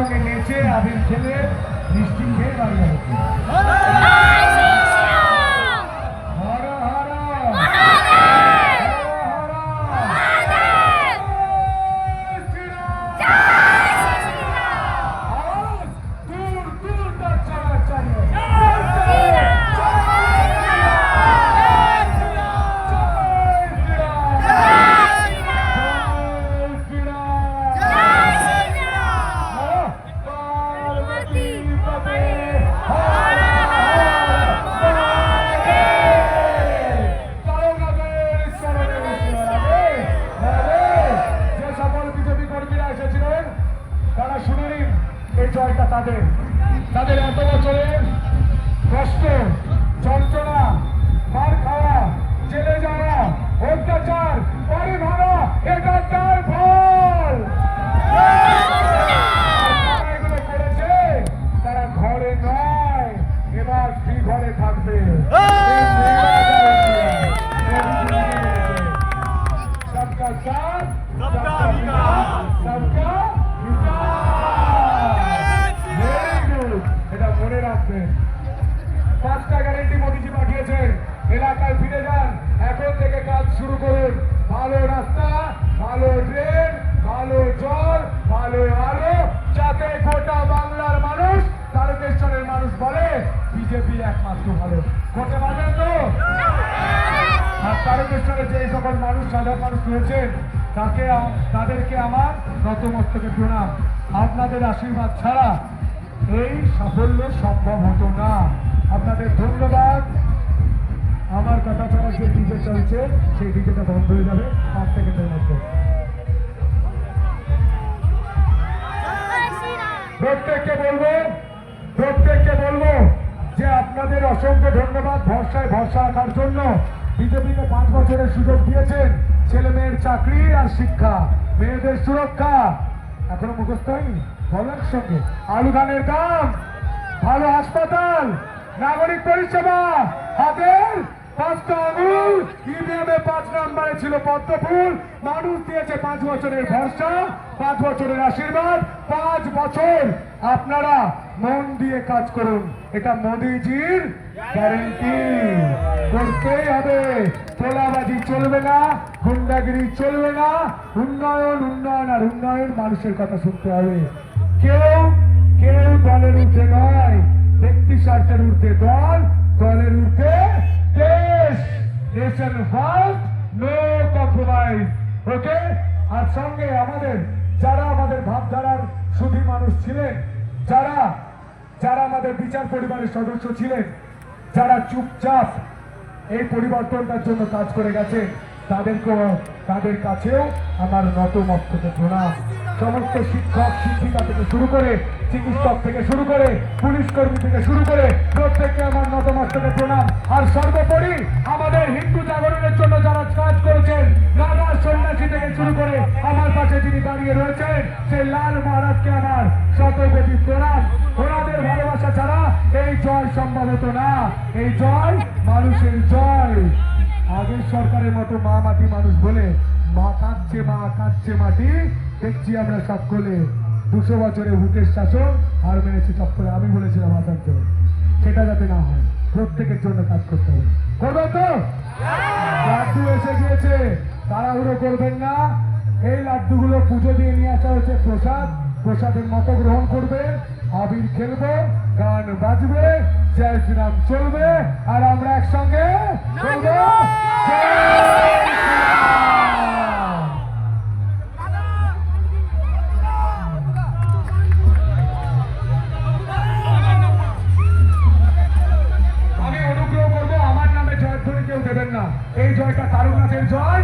একসঙ্গে নেচে আবির খেলে মিষ্টি খেয়ে বাড়ি যাবে। তাদের এত বছরের কষ্ট, যন্ত্রণা, মার খাওয়া, জেলে যাওয়া, অত্যাচার, বাড়ি ভাড়া, এটা তার ফল। এগুলো করেছে তারা ঘরে নয়, এবার শ্রী ঘরে থাকবে। সবকা সাথ, সবকা বিকাশ, সবকা এটা মনে রাখবেন। 5টা গ্যারেন্টি মোদীজি পাঠিয়েছেন। এলাকায় ফিরে যান, এখন থেকে কাজ শুরু করুন। ভালো রাস্তা, ভালো ড্রেন, ভালো জল, ভালো আলো, যাতে গোটা বাংলার মানুষ, তারকেশ্বরের মানুষ বলে বিজেপি একমাত্র ভালো। করতে পারবেন তো? আর তারকেশ্বরের যে সকল মানুষ, সাধারণ মানুষ রয়েছেন, তাদেরকে আমার নতমস্তকে প্রণাম। আপনাদের আশীর্বাদ ছাড়া এই সাফল্য সম্ভব হতো না। আপনাদের ধন্যবাদ। আমার কথা ছাড়া যে ডিজে চলছে সেই ডিজেটা বন্ধ হয়ে যাবে 5 সেকেন্ডের মধ্যে। প্রত্যেককে বলবো যে আপনাদের অসংখ্য ধন্যবাদ ভরসায় ভরসা রাখার জন্য। বিজেপিকে 5 বছরের সুযোগ দিয়েছেন। ছেলে মেয়ের চাকরি আর শিক্ষা, মেয়েদের সুরক্ষা, এখনো মুখস্থ হয়নি, বলার সঙ্গে আলু ধানের দাম, ভালো হাসপাতাল, নাগরিক পরিষেবা, হাতের 5টা আঙুল, ইভিএমে 5 নম্বরে ছিল পদ্মফুল। মানুষ দিয়েছে 5 বছরের ভরসা, 5 বছরের আশীর্বাদ। 5 বছর আপনারা মন দিয়ে কাজ করুন, এটা মোদীজির গ্যারেন্টি। করতেই হবে, তোলাবাজি চলবে না, গুন্ডাগিরি চলবে না। উন্নয়ন উন্নয়ন আর উন্নয়ন, মানুষের কথা শুনতে হবে। কেউ দলের ঊর্ধ্বে নয়, ব্যক্তি স্বার্থের ঊর্ধ্বে দল, দলের ঊর্ধ্বে দেশ। Nation first, no compromise. Okay? আর সঙ্গে যারা আমাদের ভাবধারার সুধী মানুষ ছিলেন, যারা আমাদের বিচার পরিবারের সদস্য ছিলেন, যারা চুপচাপ এই পরিবর্তনটার জন্য কাজ করে গেছে, তাদের কাছেও আমার নতমস্তকে প্রণাম। সমস্ত শিক্ষক শিক্ষিকা থেকে শুরু করে, চিকিৎসক থেকে শুরু করে, পুলিশ কর্মী থেকে শুরু করে, প্রত্যেককে আমার নতমস্তকে প্রণাম। আর সর্বোপরি আমাদের হিন্দু জাগরণের জন্য যারা কাজ করেছেন, নানা সন্ন্যাসী থেকে শুরু করে আমার পাশে যিনি দাঁড়িয়ে রয়েছেন, সেই লাল মহারাজকে আমার শতকোটি প্রণাম। ওনাদের ভালোবাসা ছাড়া এই জয় সম্ভব হতো না। এই জয় মানুষের জয়। আগের সরকারের মতো মা মাটি মানুষ বলে মা কাঁদছে মাটি দেখছি আমরা সকলে। 200 বছরে ভূতের শাসন হার মেনেছে চক্করে। আমি বলেছিলাম আসার জন্য, সেটা যাতে না হয় প্রত্যেকের জন্য কাজ করতে হবে। করবে তো? লাড্ডু এসে গিয়েছে, তাড়াহুড়ো করবেন না। এই লাড্ডুগুলো পুজো দিয়ে নিয়ে আসা হয়েছে প্রসাদ, প্রসাদের মতো গ্রহণ করবে। আবির খেলবে, গান বাজবে, জয় শ্রীরাম চলবে, আর আমরা একসঙ্গে বলবো এই জয়টা তারুণাথের জয়।